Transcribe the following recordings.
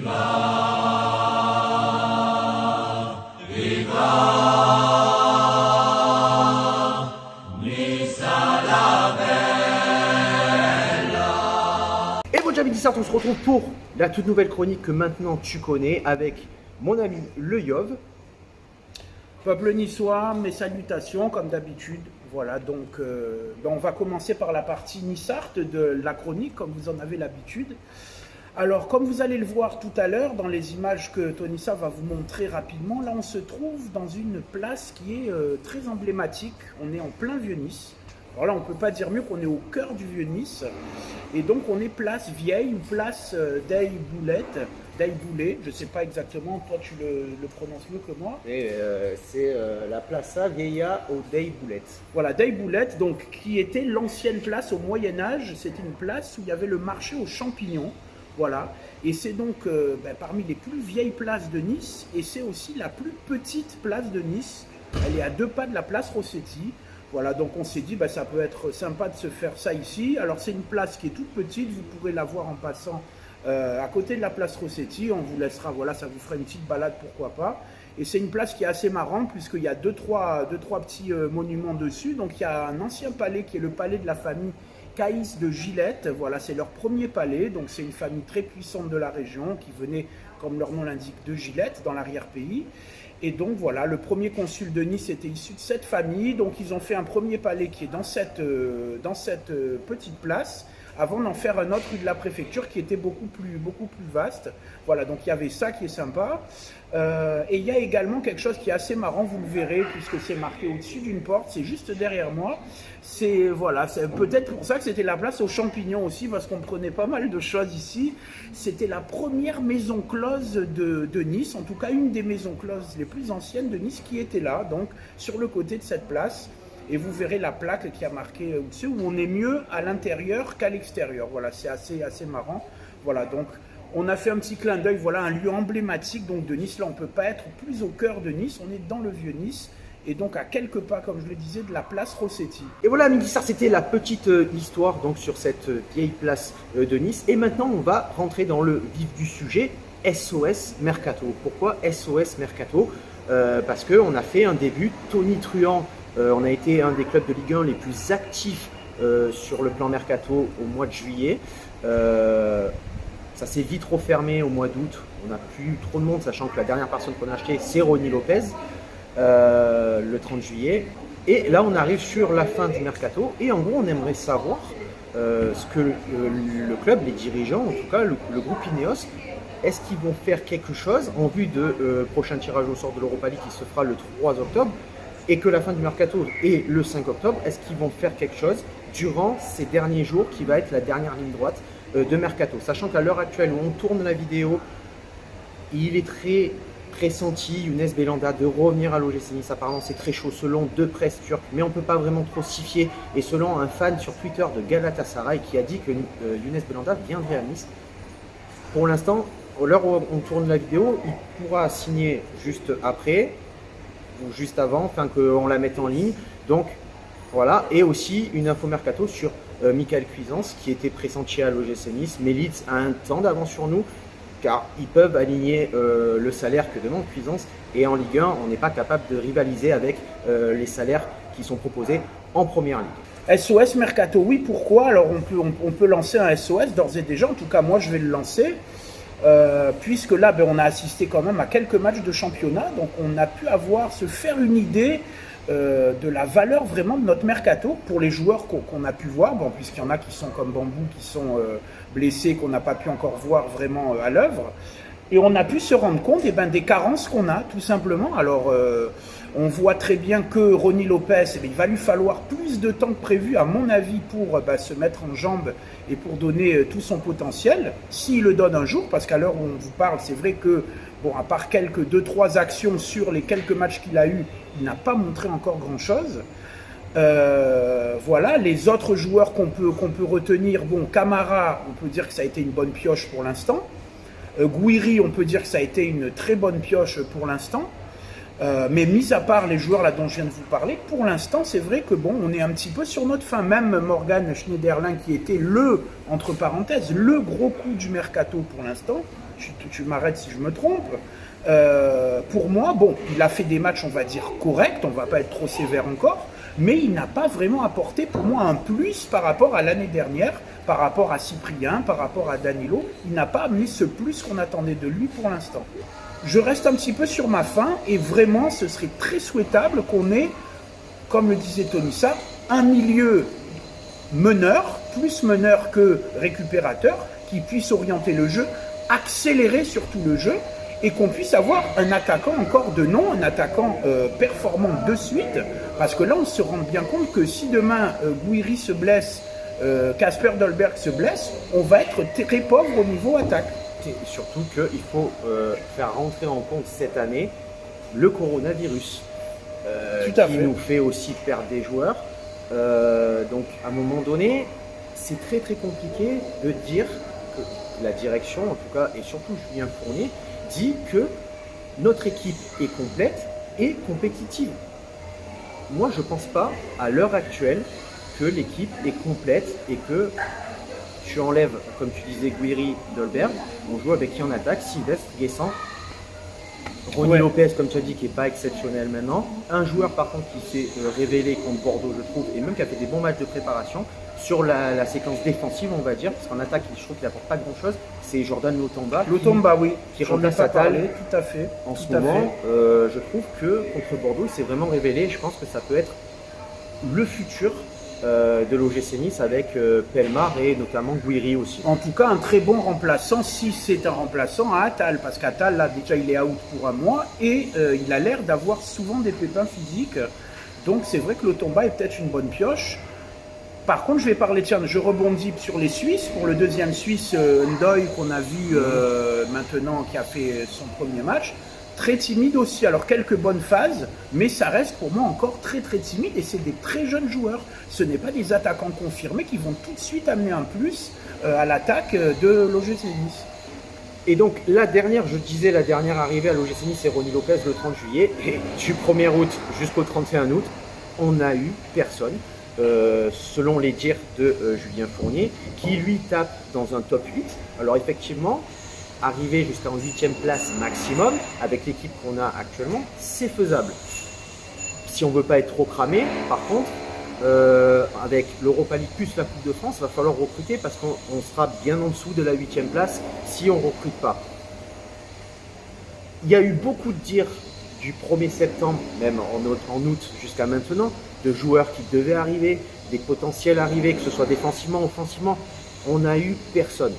Et bon, Jamie Dissart, on se retrouve pour la toute nouvelle chronique que maintenant tu connais avec mon ami le Yov. Peuple niçois, mes salutations comme d'habitude. Voilà, donc on va commencer par la partie Nissart de la chronique, comme vous en avez l'habitude. Alors, comme vous allez le voir tout à l'heure dans les images que Tonissa va vous montrer rapidement, là on se trouve dans une place qui est très emblématique. On est en plein Vieux-Nice. Alors là, on ne peut pas dire mieux qu'on est au cœur du Vieux-Nice. Et donc, on est place Vieille ou place d'Aille-Boulette. Daille-Boulet, je ne sais pas exactement, toi tu le prononces mieux que moi. C'est la Plaza Vieilla au Daille-Boulette. Voilà, Daille-Boulette, donc qui était l'ancienne place au Moyen-Âge. C'était une place où il y avait le marché aux champignons. Voilà, et c'est donc parmi les plus vieilles places de Nice, et c'est aussi la plus petite place de Nice. Elle est à 2 pas de la place Rossetti. Voilà, donc on s'est dit, ça peut être sympa de se faire ça ici. Alors c'est une place qui est toute petite, vous pourrez la voir en passant à côté de la place Rossetti. On vous laissera, voilà, ça vous fera une petite balade, pourquoi pas. Et c'est une place qui est assez marrante, puisqu'il y a deux, trois petits monuments dessus. Donc il y a un ancien palais qui est le palais de la famille Caïs de Gillette. Voilà, c'est leur premier palais. Donc c'est une famille très puissante de la région qui venait, comme leur nom l'indique, de Gillette, dans l'arrière-pays. Et donc voilà, le premier consul de Nice était issu de cette famille. Donc ils ont fait un premier palais qui est dans cette petite place, avant d'en faire un autre rue de la préfecture qui était beaucoup plus vaste. Voilà, donc il y avait ça qui est sympa. Et il y a également quelque chose qui est assez marrant, vous le verrez, puisque c'est marqué au-dessus d'une porte, c'est juste derrière moi. C'est peut-être pour ça que c'était la place aux champignons aussi, parce qu'on prenait pas mal de choses ici. C'était la première maison close de Nice, en tout cas une des maisons closes les plus anciennes de Nice qui était là, donc sur le côté de cette place. Et vous verrez la plaque qui a marqué au-dessus, où on est mieux à l'intérieur qu'à l'extérieur. Voilà, c'est assez marrant. Voilà, donc on a fait un petit clin d'œil, voilà un lieu emblématique donc, de Nice. Là, on ne peut pas être plus au cœur de Nice, on est dans le Vieux-Nice. Et donc à quelques pas, comme je le disais, de la place Rossetti. Et voilà, Midi Dissart, c'était la petite histoire donc, sur cette vieille place de Nice. Et maintenant, on va rentrer dans le vif du sujet, SOS Mercato. Pourquoi SOS Mercato parce qu'on a fait un début, Tony Truant. On a été un des clubs de Ligue 1 les plus actifs sur le plan mercato au mois de juillet. Ça s'est vite refermé au mois d'août. On n'a plus eu trop de monde, sachant que la dernière personne qu'on a acheté, c'est Ronny Lopez, le 30 juillet. Et là, on arrive sur la fin du mercato. Et en gros, on aimerait savoir ce que le club, les dirigeants, en tout cas le groupe Ineos, est-ce qu'ils vont faire quelque chose en vue de prochain tirage au sort de l'Europa League qui se fera le 3 octobre et que la fin du mercato est le 5 octobre, est-ce qu'ils vont faire quelque chose durant ces derniers jours qui va être la dernière ligne droite de mercato, sachant qu'à l'heure actuelle où on tourne la vidéo, il est très pressenti, Younes Belhanda, de revenir à l'OGC Nice. Apparemment c'est très chaud selon deux presses turques, mais on ne peut pas vraiment trop s'y fier, et selon un fan sur Twitter de Galatasaray qui a dit que Younes Belhanda viendrait à Nice. Pour l'instant, à l'heure où on tourne la vidéo, il pourra signer juste après, ou juste avant, afin qu'on la mette en ligne. Donc voilà, et aussi une info mercato sur Michael Cuisance qui était pressenti à l'OGC Nice, mais Leeds a un temps d'avance sur nous car ils peuvent aligner le salaire que demande Cuisance, et en Ligue 1 on n'est pas capable de rivaliser avec les salaires qui sont proposés en première ligue. SOS Mercato, oui, pourquoi? Alors on peut lancer un SOS d'ores et déjà, en tout cas moi je vais le lancer. Puisque là on a assisté quand même à quelques matchs de championnat, donc on a pu se faire une idée de la valeur vraiment de notre mercato pour les joueurs qu'on a pu voir, bon, puisqu'il y en a qui sont comme Bambou, qui sont blessés, qu'on n'a pas pu encore voir vraiment à l'œuvre. Et on a pu se rendre compte des carences qu'on a, tout simplement. Alors, on voit très bien que Ronny Lopez, il va lui falloir plus de temps que prévu, à mon avis, pour se mettre en jambes et pour donner tout son potentiel, s'il le donne un jour, parce qu'à l'heure où on vous parle, c'est vrai que, bon, à part quelques 2-3 actions sur les quelques matchs qu'il a eu, il n'a pas montré encore grand-chose. Voilà, les autres joueurs qu'on peut retenir, bon, Camara, on peut dire que ça a été une bonne pioche pour l'instant. Gouiri, on peut dire que ça a été une très bonne pioche pour l'instant. Mais mis à part les joueurs là dont je viens de vous parler, pour l'instant, c'est vrai que bon, on est un petit peu sur notre fin. Même Morgan Schneiderlin, qui était entre parenthèses, le gros coup du mercato pour l'instant. tu m'arrêtes si je me trompe. Pour moi, bon, il a fait des matchs, on va dire, corrects, on va pas être trop sévère encore, mais il n'a pas vraiment apporté pour moi un plus par rapport à l'année dernière, par rapport à Cyprien, par rapport à Danilo. Il n'a pas amené ce plus qu'on attendait de lui pour l'instant. Je reste un petit peu sur ma faim et vraiment, ce serait très souhaitable qu'on ait, comme le disait Tony Sarr, un milieu meneur, plus meneur que récupérateur, qui puisse orienter le jeu, accélérer surtout le jeu, et qu'on puisse avoir un attaquant encore de nom, un attaquant performant de suite, parce que là on se rend bien compte que si demain Gouiri se blesse, Kasper Dolberg se blesse, on va être très pauvre au niveau attaque. Et surtout qu'il faut faire rentrer en compte cette année le coronavirus, qui nous fait aussi perdre des joueurs. Donc à un moment donné, c'est très très compliqué de dire que la direction, en tout cas, et surtout Julien Fournier, dit que notre équipe est complète et compétitive. Moi, je ne pense pas, à l'heure actuelle, que l'équipe est complète et que tu enlèves, comme tu disais, Gouiri, Dolberg, on joue avec qui en attaque, Sylvestre, Guessant, Ronny Lopez, comme tu as dit, qui n'est pas exceptionnel maintenant. Un joueur, par contre, qui s'est révélé contre Bordeaux, je trouve, et même qui a fait des bons matchs de préparation sur la séquence défensive, on va dire, parce qu'en attaque, je trouve qu'il n'apporte pas grand-chose. C'est Jordan Lotomba. Lotomba, oui. Qui remplace Attal. Tout à fait. En ce moment, je trouve que contre Bordeaux, il s'est vraiment révélé. Je pense que ça peut être le futur de l'OGC Nice avec Pelmar et notamment Gouiri aussi. En tout cas, un très bon remplaçant, si c'est un remplaçant à Attal, parce qu'Attal, là, déjà, il est out pour un mois et il a l'air d'avoir souvent des pépins physiques. Donc, c'est vrai que Lotomba est peut-être une bonne pioche. Par contre, je vais parler, tiens, je rebondis sur les Suisses. Pour le deuxième Suisse, Ndoye, qu'on a vu maintenant, qui a fait son premier match. Très timide aussi, alors quelques bonnes phases, mais ça reste pour moi encore très très timide et c'est des très jeunes joueurs. Ce n'est pas des attaquants confirmés qui vont tout de suite amener un plus à l'attaque de l'OGC Nice. Et donc la dernière arrivée à l'OGC Nice, c'est Ronny Lopez le 30 juillet. Et du 1er août jusqu'au 31 août, on n'a eu personne, selon les dires de Julien Fournier, qui lui tape dans un top 8. Alors effectivement, arriver jusqu'en 8e place maximum, avec l'équipe qu'on a actuellement, c'est faisable. Si on ne veut pas être trop cramé, par contre, avec l'Europa League plus la Coupe de France, il va falloir recruter parce qu'on sera bien en dessous de la 8e place si on ne recrute pas. Il y a eu beaucoup de dires du 1er septembre, même en août jusqu'à maintenant, de joueurs qui devaient arriver, des potentiels arrivés, que ce soit défensivement, offensivement. On n'a eu personne.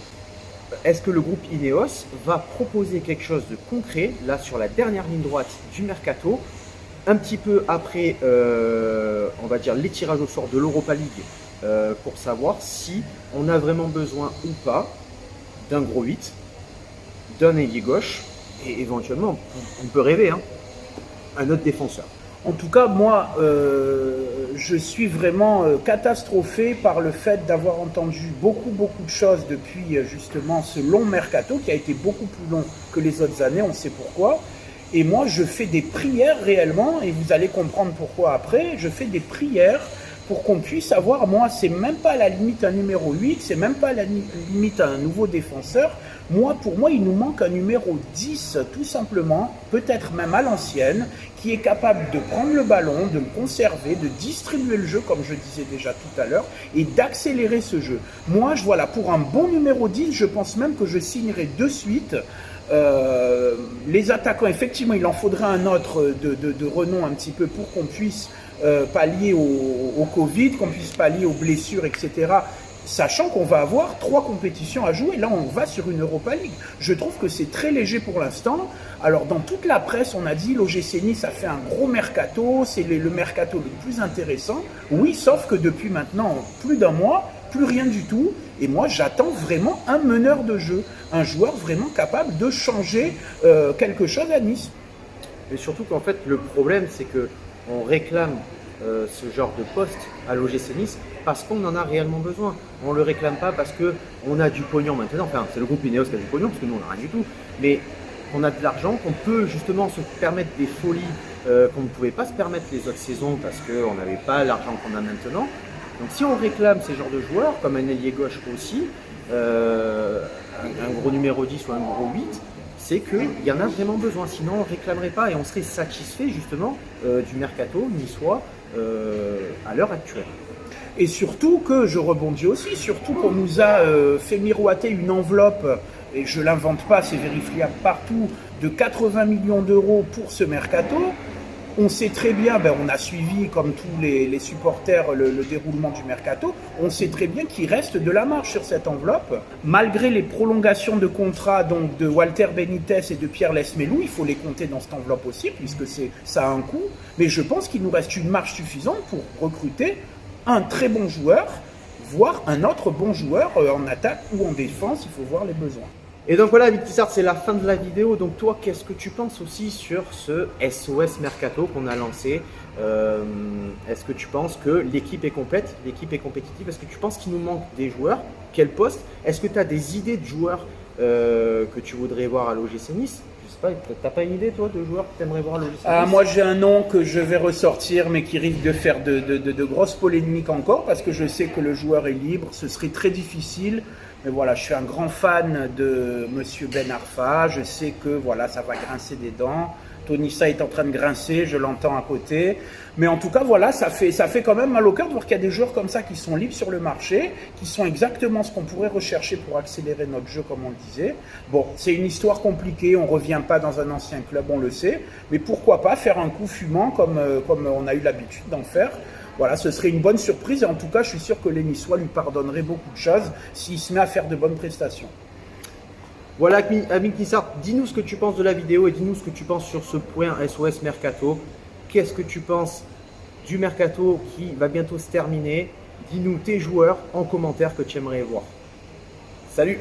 Est-ce que le groupe Ineos va proposer quelque chose de concret, là sur la dernière ligne droite du mercato, un petit peu après, on va dire, les tirages au sort de l'Europa League, pour savoir si on a vraiment besoin ou pas d'un gros 8, d'un ailier gauche, et éventuellement, on peut rêver, un autre défenseur. En tout cas, moi, je suis vraiment catastrophé par le fait d'avoir entendu beaucoup de choses depuis justement ce long mercato qui a été beaucoup plus long que les autres années, on sait pourquoi. Et moi, je fais des prières réellement, et vous allez comprendre pourquoi après, je fais des prières pour qu'on puisse avoir, moi, c'est même pas à la limite un numéro 8, c'est même pas à la limite un nouveau défenseur. Moi, pour moi, il nous manque un numéro 10, tout simplement, peut-être même à l'ancienne, qui est capable de prendre le ballon, de le conserver, de distribuer le jeu, comme je disais déjà tout à l'heure, et d'accélérer ce jeu. Moi, voilà, pour un bon numéro 10, je pense même que je signerai de suite. Les attaquants, effectivement, il en faudrait un autre de renom un petit peu pour qu'on puisse pallier au Covid, qu'on puisse pallier aux blessures, etc. Sachant qu'on va avoir 3 compétitions à jouer. Là, on va sur une Europa League. Je trouve que c'est très léger pour l'instant. Alors, dans toute la presse, on a dit l'OGC Nice a fait un gros mercato, c'est le mercato le plus intéressant. Oui, sauf que depuis maintenant plus d'un mois, plus rien du tout. Et moi, j'attends vraiment un meneur de jeu, un joueur vraiment capable de changer quelque chose à Nice. Et surtout qu'en fait, le problème, c'est qu'on réclame ce genre de poste à l'OGC Nice parce qu'on en a réellement besoin. On ne le réclame pas parce qu'on a du pognon maintenant. Enfin, c'est le groupe Ineos qui a du pognon, parce que nous, on n'a rien du tout. Mais on a de l'argent, qu'on peut justement se permettre des folies qu'on ne pouvait pas se permettre les autres saisons parce qu'on n'avait pas l'argent qu'on a maintenant. Donc si on réclame ces genres de joueurs, comme un ailier gauche aussi, un gros numéro 10 ou un gros 8, c'est qu'il y en a vraiment besoin. Sinon, on ne réclamerait pas et on serait satisfait justement du mercato niçois à l'heure actuelle. Et surtout que, je rebondis aussi, surtout qu'on nous a fait miroiter une enveloppe, et je ne l'invente pas, c'est vérifiable partout, de 80 millions d'euros pour ce mercato. On sait très bien, on a suivi comme tous les supporters le déroulement du mercato, on sait très bien qu'il reste de la marge sur cette enveloppe. Malgré les prolongations de contrat donc, de Walter Benitez et de Pierre Lesmelou, il faut les compter dans cette enveloppe aussi, puisque ça a un coût. Mais je pense qu'il nous reste une marge suffisante pour recruter un très bon joueur, voire un autre bon joueur en attaque ou en défense, il faut voir les besoins. Et donc voilà, Victor Tissart, c'est la fin de la vidéo. Donc toi, qu'est-ce que tu penses aussi sur ce SOS Mercato qu'on a lancé? Est-ce que tu penses que l'équipe est complète, l'équipe est compétitive? Est-ce que tu penses qu'il nous manque des joueurs? Quel poste? Est-ce que tu as des idées de joueurs que tu voudrais voir à l'OGC Nice? Je sais pas, t'as pas une idée toi de joueurs que tu aimerais voir à l'OGC Nice? Moi j'ai un nom que je vais ressortir mais qui risque de faire de grosses polémiques encore parce que je sais que le joueur est libre, ce serait très difficile. Mais voilà, je suis un grand fan de Monsieur Ben Arfa. Je sais que voilà, ça va grincer des dents. Tonissa est en train de grincer, je l'entends à côté. Mais en tout cas, voilà, ça fait quand même mal au cœur de voir qu'il y a des joueurs comme ça qui sont libres sur le marché, qui sont exactement ce qu'on pourrait rechercher pour accélérer notre jeu, comme on le disait. Bon, c'est une histoire compliquée, on ne revient pas dans un ancien club, on le sait. Mais pourquoi pas faire un coup fumant comme on a eu l'habitude d'en faire. Voilà, ce serait une bonne surprise et en tout cas, je suis sûr que les Niçois lui pardonneraient beaucoup de choses s'il se met à faire de bonnes prestations. Voilà, Amine Tissart, dis-nous ce que tu penses de la vidéo et dis-nous ce que tu penses sur ce point SOS Mercato. Qu'est-ce que tu penses du Mercato qui va bientôt se terminer? Dis-nous tes joueurs en commentaire que tu aimerais voir. Salut!